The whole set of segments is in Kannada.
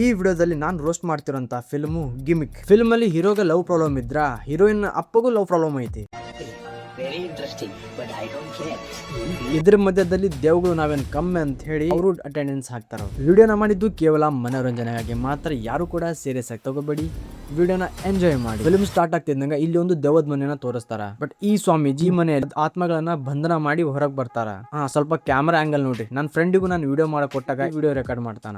ಈ ವಿಡಿಯೋದಲ್ಲಿ ನಾನು ರೋಸ್ಟ್ ಮಾಡ್ತಿರೋಂತ ಫಿಲ್ಮು ಗಿಮಿಕ್. ಫಿಲ್ಮ್ ಅಲ್ಲಿ ಹೀರೋಗೆ ಲವ್ ಪ್ರಾಬ್ಲಮ್ ಇದ್ರ ಹೀರೋಯಿನ್ ಅಪ್ಪಗೂ ಲವ್ ಪ್ರಾಬ್ಲಮ್ ಐತಿ. ಇದ್ರ ಮಧ್ಯದಲ್ಲಿ ದೇವ್ಗಳು ನಾವೇನ್ ಕಮ್ಮಿ ಅಂತ ಹೇಳಿ ಅವರು ಅಟೆಂಡೆನ್ಸ್ ಹಾಕ್ತಾರ. ವಿಡಿಯೋನ ಮಾಡಿದ್ದು ಕೇವಲ ಮನೋರಂಜನೆಗಾಗಿ ಮಾತ್ರ, ಯಾರು ಕೂಡ ಸೀರಿಯಸ್ ಆಗಿ ತಗೋಬೇಡಿ, ವಿಡಿಯೋನ ಎಂಜಾಯ್ ಮಾಡಿ. ಫಿಲ್ಮ್ ಸ್ಟಾರ್ಟ್ ಆಗ್ತಿದ್ದಂಗ ಇಲ್ಲಿ ಒಂದು ದೇವದ ಮನೆಯನ್ನ ತೋರಿಸ್ತಾರ. ಬಟ್ ಈ ಸ್ವಾಮೀಜಿ ಮನೆಯಲ್ಲಿ ಆತ್ಮಗಳನ್ನ ಬಂಧನ ಮಾಡಿ ಹೊರಗ್ ಬರ್ತಾರ. ಸ್ವಲ್ಪ ಕ್ಯಾಮರಾ ಆಂಗಲ್ ನೋಡ್ರಿ. ನನ್ನ ಫ್ರೆಂಡಿಗೂ ನಾನು ವಿಡಿಯೋ ಮಾಡಕ್ ಕೊಟ್ಟಾಗ ವಿಡಿಯೋ ರೆಕಾರ್ಡ್ ಮಾಡ್ತಾನ.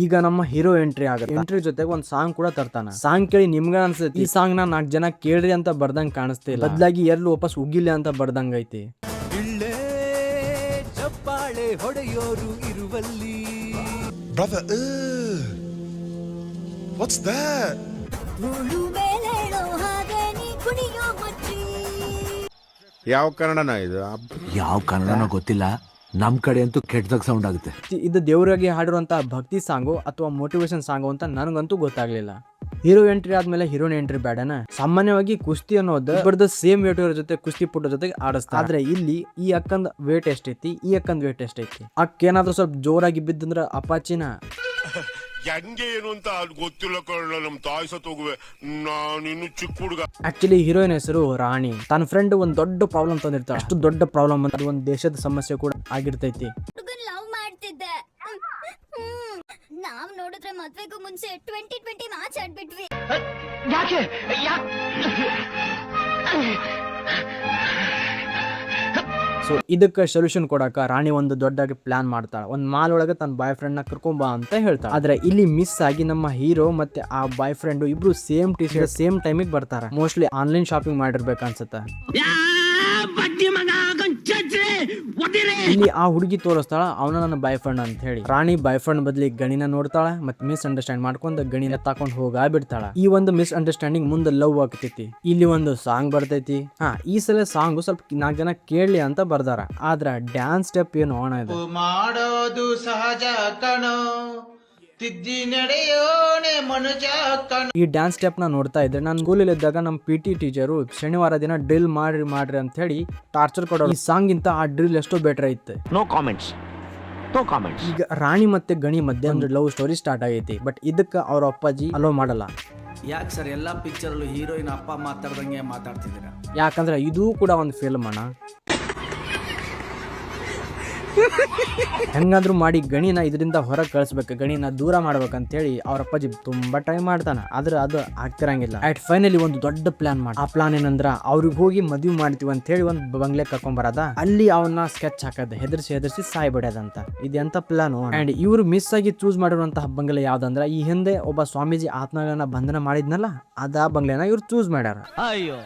ಈಗ ನಮ್ಮ ಹೀರೋ ಎಂಟ್ರಿ ಆಗುತ್ತೆ. ಎಂಟ್ರಿ ಜೊತೆಗೆ ಒಂದ್ ಸಾಂಗ್ ಕೂಡ ತರ್ತಾನ. ಸಾಂಗ್ ಕೇಳಿ ನಿಮ್ಗ ಅನ್ಸುತ್ತೆ ಈ ಸಾಂಗ್ ನ 4 ಜನ ಕೇಳ್ರಿ ಅಂತ ಬರ್ದಂಗ್ ಕಾಣಿಸ್ತಿಲ್ಲ, ಬದಲಾಗಿ ಎಲ್ಲೂ ವಾಪಸ್ ಉಗಿಲ್ಲ ಅಂತ ಬರ್ದಂಗ ಐತಿ. ಚಪ್ಪಾಳೆ ಹೊಡೆಯೋರು ಇರುವಲ್ಲಿ ಯಾವ ಕನ್ನಡನ ಇದು? ಯಾವ ಕನ್ನಡನೋ ಗೊತ್ತಿಲ್ಲ, ನಮ್ ಕಡೆ ಅಂತೂ ಕೆಟ್ಟದಾಗ ಸೌಂಡ್ ಆಗುತ್ತೆ. ಇದು ದೇವರಿಗೆ ಹಾಡಿರುವಂತ ಭಕ್ತಿ ಸಾಂಗು ಅಥವಾ ಮೋಟಿವೇಶನ್ ಸಾಂಗು ಅಂತ ನನಗಂತೂ ಗೊತ್ತಾಗ್ಲಿಲ್ಲ. ಹೀರೋ ಎಂಟ್ರಿ ಆದ್ಮೇಲೆ ಹೀರೋಯಿನ್ ಎಂಟ್ರಿ ಬೇಡನ? ಸಾಮಾನ್ಯವಾಗಿ ಕುಸ್ತಿ ಅನ್ನೋದು ಇಬ್ಬರದು ಸೇಮ್ ವೇಟ್ ಇರೋ ಜೊತೆ ಕುಸ್ತಿ ಪುಟ್ಟ ಜೊತೆಗೆ ಆಡಿಸ್ತಾರೆ. ಆದ್ರೆ ಇಲ್ಲಿ ಈ ಅಕ್ಕಂದ್ ವೇಟ್ ಎಷ್ಟೈತಿ, ಈ ಅಕ್ಕಂದ್ ವೇಟ್ ಎಷ್ಟೈತಿ. ಅಕ್ಕ ಏನಾದ್ರೂ ಸ್ವಲ್ಪ ಜೋರಾಗಿ ಬಿದ್ದಂದ್ರ ಅಪಾಚಿನ ಹೆಂಗೆ ಏನು ಅಂತ ಗೊತ್ತಿಲ್ಲ ಕಳ್ಳ. ನಮ್ ತಾಯಿ ಸತ್ತೋಗುವೆ, ನಾನು ಚಿಕ್ಕ ಹುಡುಗ. ಆಕ್ಚುಲಿ ಹೀರೋಯಿನ್ ಹೆಸರು ರಾಣಿ. ತನ್ನ ಫ್ರೆಂಡ್ ಒಂದ್ ದೊಡ್ಡ ಪ್ರಾಬ್ಲಮ್ ತಂದಿರ್ತಾಳೆ. ಅಷ್ಟು ದೊಡ್ಡ ಪ್ರಾಬ್ಲಮ್ ಅದು ಒಂದ್ ದೇಶದ ಸಮಸ್ಯೆ ಕೂಡ ಆಗಿರ್ತೈತಿ. ಲವ್ ಮಾಡ್ತಿದ್ದೆ, ನಾವ್ ನೋಡಿದ್ರೆ ಮದ್ವೆಗೂ ಮುಂಚೆ 2020 ಮಾತಾಡ್ಬಿಟ್ವಿ. ಯಾಕೆ ಸೊ ಇದಕ್ಕೆ ಸೊಲ್ಯೂಷನ್ ಕೊಡಕ ರಾಣಿ ಒಂದು ದೊಡ್ಡಾಗಿ ಪ್ಲಾನ್ ಮಾಡ್ತಾಳೆ. ಒಂದ್ ಮಾಲ್ ಒಳಗೆ ತನ್ನ ಬಾಯ್ ಫ್ರೆಂಡ್ ನ ಕರ್ಕೊಂಬಾ ಅಂತ ಹೇಳ್ತಾಳೆ. ಆದ್ರೆ ಇಲ್ಲಿ ಮಿಸ್ ಆಗಿ ನಮ್ಮ ಹೀರೋ ಮತ್ತೆ ಆ ಬಾಯ್ ಫ್ರೆಂಡ್ ಇಬ್ರು ಸೇಮ್ ಟಿ ಶರ್ಟ್ ಸೇಮ್ ಟೈಮಿಗೆ ಬರ್ತಾರ. ಮೋಸ್ಟ್ಲಿ ಆನ್ಲೈನ್ ಶಾಪಿಂಗ್ ಮಾಡಿರ್ಬೇಕ ಅನ್ಸುತ್ತೆ. ಇಲ್ಲಿ ಆ ಹುಡುಗಿ ತೋರಿಸ್ತಾಳ ಅವನ ನನ್ನ ಬಾಯ್ ಫ್ರೆಂಡ್ ಅಂತ ಹೇಳಿ. ರಾಣಿ ಬಾಯ್ ಫ್ರೆಂಡ್ ಬದ್ಲಿ ಗಣಿನ ನೋಡ್ತಾಳ ಮತ್ತೆ ಮಿಸ್ ಅಂಡರ್ಸ್ಟ್ಯಾಂಡ್ ಮಾಡ್ಕೊಂಡ್ ಗಣಿನ ತಕೊಂಡ್ ಹೋಗ ಬಿಡ್ತಾಳ. ಈ ಒಂದು ಮಿಸ್ ಅಂಡರ್ಸ್ಟ್ಯಾಂಡಿಂಗ್ ಮುಂದೆ ಲವ್ ಆಗ್ತೈತಿ. ಇಲ್ಲಿ ಒಂದು ಸಾಂಗ್ ಬರ್ತೈತಿ. ಈ ಸಲ ಸಾಂಗ್ ಸ್ವಲ್ಪ 4 ಜನ ಕೇಳಲಿ ಅಂತ ಬರ್ದಾರ. ಆದ್ರ ಡ್ಯಾನ್ಸ್ ಸ್ಟೆಪ್ ಏನು ಓಣ ಇದೆ ಮಾಡೋದು ಸಹಜ ಕಣೋ, ತಿದ್ದಿ ನಡೆಯೋನೆ ಮನುಜ ಕಣೋ. ಈ ಡ್ಯಾನ್ಸ್ ಸ್ಟೆಪ್ ನ ನೋಡ್ತಾ ಇದ್ರೆ ನಾನು ಸ್ಕೂಲಲ್ಲಿ ಇದ್ದಾಗ ನಮ್ಮ PT ಟೀಚರು ಶನಿವಾರ ದಿನ ಡ್ರಿಲ್ ಮಾಡ್ರಿ ಅಂತ ಹೇಳಿ ಟಾರ್ಚರ್ ಕೊಡೋ. ಈ ಸಾಂಗ್ ಇಂತ ಆ ಡ್ರಿಲ್ ಎಷ್ಟೋ ಬೆಟರ್ ಐತೆ. No comments. ಈಗ ರಾಣಿ ಮತ್ತೆ ಗಣಿ ಮಧ್ಯೆ ಒಂದು ಲವ್ ಸ್ಟೋರಿ ಸ್ಟಾರ್ಟ್ ಆಗೈತಿ. ಬಟ್ ಇದಕ್ಕೆ ಅವ್ರ ಅಪ್ಪಾಜಿ ಅಲೋ ಮಾಡಲ್ಲ. ಯಾಕೆ ಸರ್ ಎಲ್ಲಾ ಪಿಕ್ಚರ್ ಅಲ್ಲೂ ಹೀರೋಯಿನ್ ಅಪ್ಪ ಮಾತಾಡ್ದಂಗೆ ಮಾತಾಡ್ತಿದ್ದೀರಾ? ಯಾಕಂದ್ರೆ ಇದು ಕೂಡ ಒಂದು ಫಿಲ್ಮ್ ಅಣ್ಣ. ಹೆಂಗಾದ್ರೂ ಮಾಡಿ ಗಣಿನ ಇದರಿಂದ ಹೊರಗೆ ಕಳಿಸ್ಬೇಕು, ಗಣಿನ ದೂರ ಮಾಡ್ಬೇಕಂತ ಹೇಳಿ ಅವ್ರ ಅಪ್ಪಾಜಿ ತುಂಬಾ ಟ್ರೈ ಮಾಡ್ತಾನ. ಆದ್ರೆ ಅದು ಆಗ್ತಿರಂಗಿಲ್ಲ. ಅಟ್ ಫೈನಲಿ ಒಂದು ದೊಡ್ಡ ಪ್ಲಾನ್ ಮಾಡಿ. ಆ ಪ್ಲಾನ್ ಏನಂದ್ರ ಅವ್ರಿಗೆ ಹೋಗಿ ಮದ್ವೆ ಮಾಡ್ತೀವಿ ಅಂತ ಹೇಳಿ ಒಂದು ಬಂಗ್ಲೆ ಕರ್ಕೊಂಡ್ ಬರದ, ಅಲ್ಲಿ ಅವನ್ನ ಸ್ಕೆಚ್ ಹಾಕದ, ಹೆದರ್ಸಿ ಸಾಯ್ ಬಿಡೋದಂತ. ಇದೆಂತ ಪ್ಲಾನ್. ಅಂಡ್ ಇವ್ರು ಮಿಸ್ ಆಗಿ ಚೂಸ್ ಮಾಡಿರುವಂತಹ ಬಂಗ್ಲೆ ಯಾವ್ದಂದ್ರ ಈ ಹಿಂದೆ ಒಬ್ಬ ಸ್ವಾಮೀಜಿ ಆತ್ಮಗಳನ್ನ ಬಂಧನ ಮಾಡಿದ್ನಲ್ಲ, ಅದ ಬಂಗ್ಲೆನ ಇವ್ರು ಚೂಸ್ ಮಾಡ್ಯಾರ. ಅಯ್ಯೋ,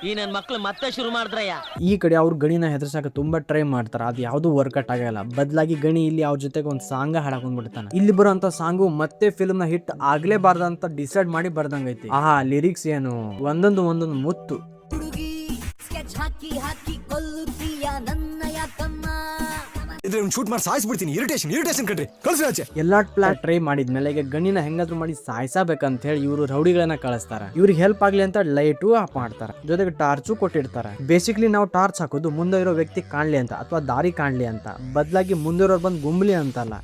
ಈ ನನ್ ಮಕ್ಳು ಮತ್ತೆ ಶುರು ಮಾಡಿದ್ರಯ್ಯ. ಈ ಕಡೆ ಅವ್ರು ಗಣಿನ ಹೆದರ್ಸಾಕ ತುಂಬಾ ಟ್ರೈ ಮಾಡ್ತಾರ. ಅದು ಯಾವ್ದು ವರ್ಕೌಟ್ ಆಗಲ್ಲ. ಬದಲಾಗಿ ಗಣಿ ಇಲ್ಲಿ ಅವ್ರ ಜೊತೆಗೆ ಒಂದು ಸಾಂಗ್ ಹಾಡಕೊಂಡ್ಬಿಡ್ತಾನೆ. ಇಲ್ಲಿ ಬರುವಂತ ಸಾಂಗು ಮತ್ತೆ ಫಿಲ್ಮ್ ನ ಹಿಟ್ ಆಗ್ಲೇಬಾರ್ದಂತ ಡಿಸೈಡ್ ಮಾಡಿ ಬರ್ದಂಗೈತಿ. ಲಿರಿಕ್ಸ್ ಏನು ಒಂದೊಂದು ಮುತ್ತು. ಶೂಟ್ ಮಾಡಿ ಸಾಯಿಸ್ಬಿಡ್ತೀನಿ. ಇರಿಟೇಷನ್ ಕಣ್ರಿ, ಕಳ್ಸಿ ಆಚೆ. ಎಲ್ಲಾ ಪ್ಲಾನ್ ಟ್ರೈ ಮಾಡಿದ್ಮೇಲೆ ಈಗ ಗಣಿನ ಹೆಂಗಾದ್ರೂ ಮಾಡಿ ಸಾಯಿಸಬೇಕಂತ ಹೇಳಿ ಇವರು ರೌಡಿಗಳನ್ನ ಕಳಿಸ್ತಾರ. ಇವ್ರಿಗೆ ಹೆಲ್ಪ್ ಆಗ್ಲಿ ಅಂತ ಲೈಟು ಆಫ್ ಮಾಡ್ತಾರ, ಜೊತೆಗೆ ಟಾರ್ಚು ಕೊಟ್ಟಿರ್ತಾರ. ಬೇಸಿಕ್ಲಿ ನಾವು ಟಾರ್ಚ್ ಹಾಕೋದು ಮುಂದೆ ಇರೋ ವ್ಯಕ್ತಿ ಕಾಣ್ಲಿ ಅಂತ ಅಥವಾ ದಾರಿ ಕಾಣ್ಲಿ ಅಂತ, ಬದಲಾಗಿ ಮುಂದೆ ಇರೋರು ಬಂದು ಗುಂಬ್ಲಿ ಅಂತಲ್ಲ.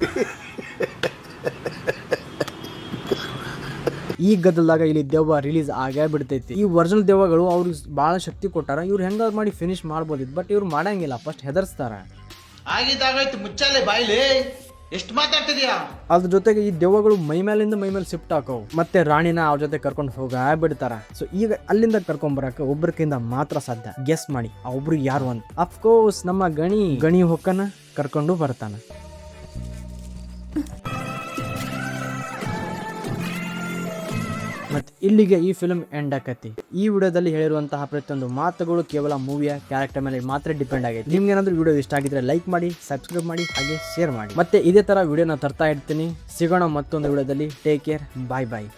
ಈ ಗದ್ದಲ್ದಾಗ ಇಲ್ಲಿ ದೆವ್ವ ರಿಲೀಸ್ ಆಗೇ ಬಿಡ್ತೈತಿ. ಈ ಒರಿಜಿನಲ್ ದೆವ್ವಗಳು ಅವ್ರಿಗೆ ಬಹಳ ಶಕ್ತಿ ಕೊಟ್ಟಾರ. ಇವ್ರು ಹೆಂಗಾದ್ರು ಮಾಡಿ ಫಿನಿಶ್ ಮಾಡ್ಬೋದಿತ್ತು, ಬಟ್ ಇವ್ರು ಮಾಡಂಗಿಲ್ಲ. ಫಸ್ಟ್ ಹೆದರ್ಸ್ತಾರ. ಆಗಿದ್ದಾಗಾಯ್ತು, ಮುಚ್ಚಾಲೆ ಬಾಯ್ಲಿ, ಎಷ್ಟು ಮಾತಾಡ್ತಿದ್ಯಾ? ಅದ್ರ ಜೊತೆಗೆ ಈ ದೆವ್ವಗಳು ಮೈ ಮೇಲೆ ಶಿಫ್ಟ್ ಹಾಕವು. ಮತ್ತೆ ರಾಣಿನ ಅವ್ರ ಜೊತೆ ಕರ್ಕೊಂಡು ಹೋಗ ಬಿಡ್ತಾರ. ಸೊ ಈಗ ಅಲ್ಲಿಂದ ಕರ್ಕೊಂಡ್ ಬರಕ ಒಬ್ಬರ ಕೈಯಿಂದ ಮಾತ್ರ ಸಾಧ್ಯ. ಗೆಸ್ ಮಾಡಿ ಆ ಒಬ್ರು ಯಾರು ಅಂತ. ಅಫ್ಕೋರ್ಸ್ ನಮ್ಮ ಗಣಿ ಹೊಕ್ಕನ ಕರ್ಕೊಂಡು ಬರ್ತಾನ. ಮತ್ತೆ ಇಲ್ಲಿಗೆ ಈ ಫಿಲ್ಮ್ ಎಂಡ್ ಆಕತಿ. ಈ ವಿಡಿಯೋದಲ್ಲಿ ಹೇಳಿರುವಂತಹ ಪ್ರತಿಯೊಂದು ಮಾತುಗಳು ಕೇವಲ ಮೂವಿಯ ಕ್ಯಾರೆಕ್ಟರ್ ಮೇಲೆ ಮಾತ್ರ ಡಿಪೆಂಡ್ ಆಗೈತೆ. ನಿಮ್ಗೆ ಏನಾದ್ರೂ ವಿಡಿಯೋ ಇಷ್ಟ ಆಗಿದ್ರೆ ಲೈಕ್ ಮಾಡಿ, ಸಬ್ಸ್ಕ್ರೈಬ್ ಮಾಡಿ, ಹಾಗೆ ಶೇರ್ ಮಾಡಿ. ಮತ್ತೆ ಇದೇ ತರ ವಿಡಿಯೋನ ತರ್ತಾ ಇರ್ತೀನಿ. ಸಿಗೋಣ ಮತ್ತೊಂದು ವಿಡಿಯೋದಲ್ಲಿ. ಟೇಕ್ ಕೇರ್, ಬಾಯ್.